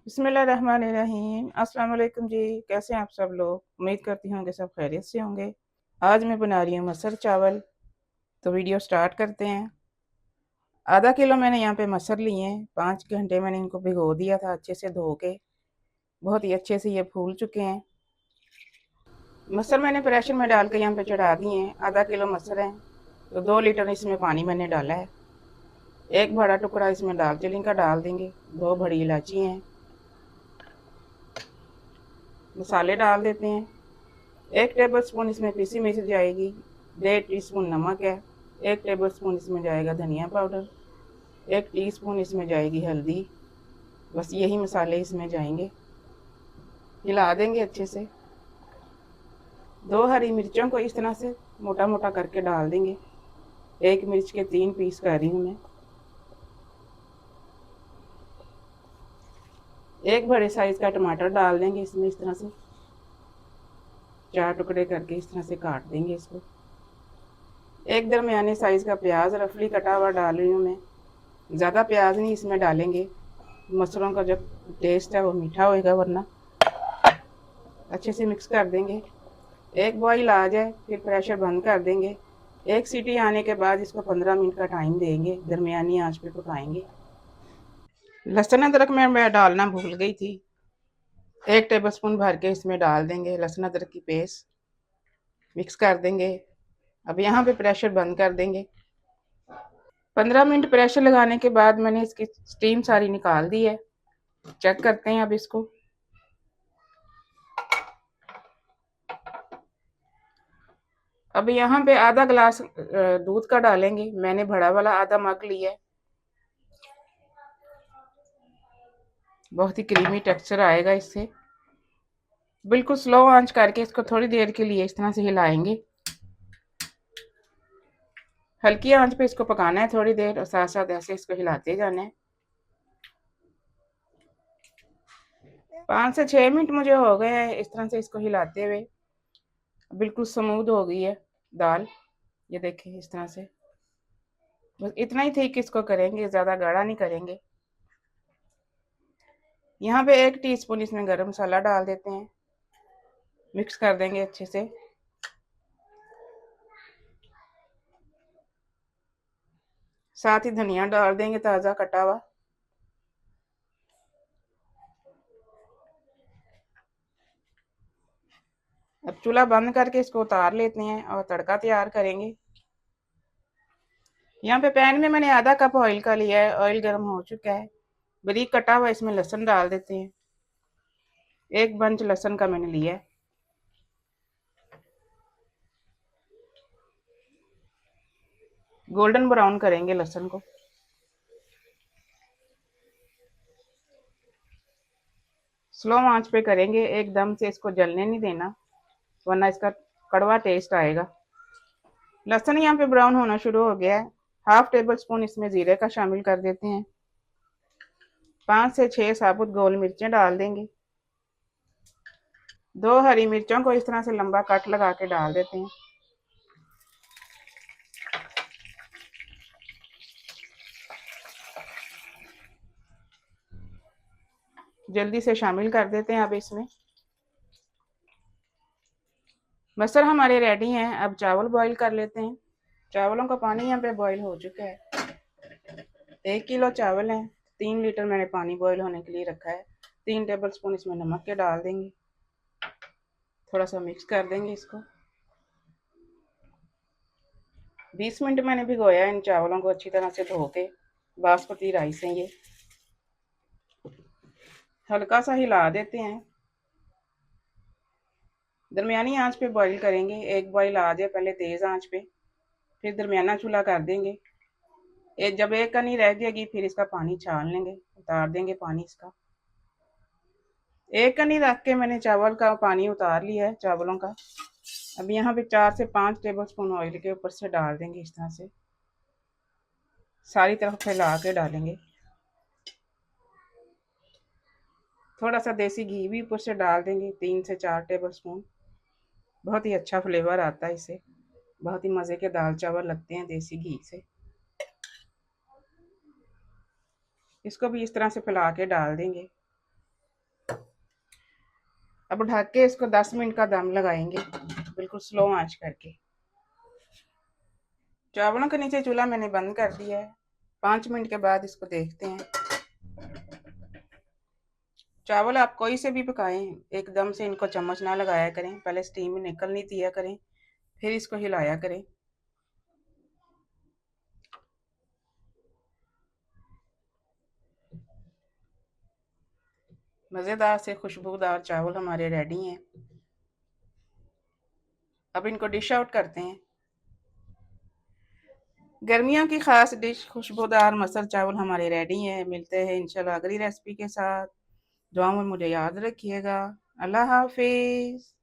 बिस्मिल्लाहिर्रहमानिर्रहीम। अस्सलाम वालेकुम जी। कैसे हैं आप सब लोग? उम्मीद करती हूँ कि सब खैरियत से होंगे। आज मैं बना रही हूँ मसर चावल। तो वीडियो स्टार्ट करते हैं। आधा किलो मैंने यहाँ पे मसर लिए हैं। 5 घंटे मैंने इनको भिगो दिया था अच्छे से धो के। बहुत ही अच्छे से ये फूल चुके हैं। मसर मैंने प्रेशर में डाल के यहाँ पे चढ़ा दिए हैं। आधा किलो मसर है तो 2 लीटर इसमें पानी मैंने डाला है। एक बड़ा टुकड़ा इसमें दालचीनी का डाल देंगे। 2 बड़ी इलायची हैं। मसाले डाल देते हैं। 1 टेबल स्पून इसमें पीसी मिर्च जाएगी। 1.5 टीस्पून नमक है। 1 टेबल स्पून इसमें जाएगा धनिया पाउडर। 1 टीस्पून इसमें जाएगी हल्दी। बस यही मसाले इसमें जाएंगे। हिला देंगे अच्छे से। 2 हरी मिर्चों को इस तरह से मोटा मोटा करके डाल देंगे। 1 मिर्च के 3 पीस कर रही हूँ मैं। 1 बड़े साइज का टमाटर डाल देंगे इसमें इस तरह से। 4 टुकड़े करके इस तरह से काट देंगे इसको। 1 दरमियाने साइज का प्याज रफली कटा हुआ डाल रही हूँ मैं। ज़्यादा प्याज नहीं इसमें डालेंगे। मसरों का जो टेस्ट है वो मीठा होएगा, वरना। अच्छे से मिक्स कर देंगे। एक बॉईल आ जाए फिर प्रेशर बंद कर देंगे। एक सीटी आने के बाद इसको 15 मिनट का टाइम देंगे। दरमियानी आंच पे पकाएंगे। लहसुन अदरक मैं डालना भूल गई थी। 1 टेबल स्पून भर के इसमें डाल देंगे लहसुन अदरक की पेस्ट। मिक्स कर देंगे। अब यहाँ पे प्रेशर बंद कर देंगे। 15 मिनट प्रेशर लगाने के बाद मैंने इसकी स्टीम सारी निकाल दी है। चेक करते हैं अब इसको। अब यहाँ पे आधा गिलास दूध का डालेंगे। मैंने बड़ा वाला आधा मग लिया है। बहुत ही क्रीमी टेक्सचर आएगा इससे। बिल्कुल स्लो आंच करके इसको थोड़ी देर के लिए इस तरह से हिलाएंगे। हल्की आंच पे इसको पकाना है थोड़ी देर, और साथ साथ ऐसे इसको हिलाते जाना है। 5 से 6 मिनट मुझे हो गए हैं इस तरह से इसको हिलाते हुए। बिल्कुल स्मूथ हो गई है दाल। ये देखिए इस तरह से। बस इतना ही थिक इसको करेंगे, ज़्यादा गाढ़ा नहीं करेंगे। यहाँ पे 1 टीस्पून इसमें गरम मसाला डाल देते हैं। मिक्स कर देंगे अच्छे से। साथ ही धनिया डाल देंगे ताज़ा कटा हुआ। अब चूल्हा बंद करके इसको उतार लेते हैं और तड़का तैयार करेंगे। यहाँ पे पैन में मैंने आधा कप ऑयल का लिया है। ऑयल गर्म हो चुका है। बारीक कटा हुआ इसमें लहसुन डाल देते हैं। 1 बंच लहसुन का मैंने लिया है। गोल्डन ब्राउन करेंगे लहसुन को। स्लो आंच पे करेंगे, एकदम से इसको जलने नहीं देना, वरना इसका कड़वा टेस्ट आएगा। लहसुन यहाँ पे ब्राउन होना शुरू हो गया है। 1/2 टेबल स्पून इसमें जीरे का शामिल कर देते हैं। 5 से 6 साबुत गोल मिर्चें डाल देंगे। 2 हरी मिर्चों को इस तरह से लंबा कट लगा के डाल देते हैं। जल्दी से शामिल कर देते हैं अब इसमें। मसर हमारे रेडी हैं। अब चावल बॉईल कर लेते हैं। चावलों का पानी यहाँ पे बॉईल हो चुका है। 1 किलो चावल हैं। 3 लीटर मैंने पानी बॉईल होने के लिए रखा है। 3 टेबल स्पून इसमें नमक के डाल देंगे। थोड़ा सा मिक्स कर देंगे इसको। 20 मिनट मैंने भिगोया इन चावलों को अच्छी तरह से धो के। बासमती राइस है ये। हल्का सा हिला देते हैं। दरमियानी आंच पे बॉईल करेंगे। एक बॉईल आ जाए पहले तेज आंच पे, फिर दरमियाना चूल्हा कर देंगे। जब एक कनी रह जाएगी फिर इसका पानी छान लेंगे, उतार देंगे पानी इसका। एक कनी रख के मैंने चावल का पानी उतार लिया है चावलों का। अब यहाँ पे 4 से 5 टेबल स्पून ऑयल के ऊपर से डाल देंगे इस तरह से। सारी तरफ फैला के डालेंगे। थोड़ा सा देसी घी भी ऊपर से डाल देंगे, 3 से 4 टेबल स्पून। बहुत ही अच्छा फ्लेवर आता है इससे। बहुत ही मज़े के दाल चावल लगते हैं देसी घी से। इसको भी इस तरह से फैला के डाल देंगे। अब ढक के इसको 10 मिनट का दम लगाएंगे, बिल्कुल स्लो आंच करके। चावलों के नीचे चूल्हा मैंने बंद कर दिया है। 5 मिनट के बाद इसको देखते हैं। चावल आप कोई से भी पकाएं, एकदम से इनको चम्मच ना लगाया करें, पहले स्टीम निकलनी दिया करें, फिर इसको हिलाया करें। मज़ेदार से खुशबूदार चावल हमारे रेडी हैं। अब इनको डिश आउट करते हैं। गर्मियों की खास डिश खुशबूदार मसल चावल हमारे रेडी हैं। मिलते हैं इंशाल्लाह अगली रेसिपी के साथ। दुआ में मुझे याद रखिएगा। अल्लाह हाफिज़।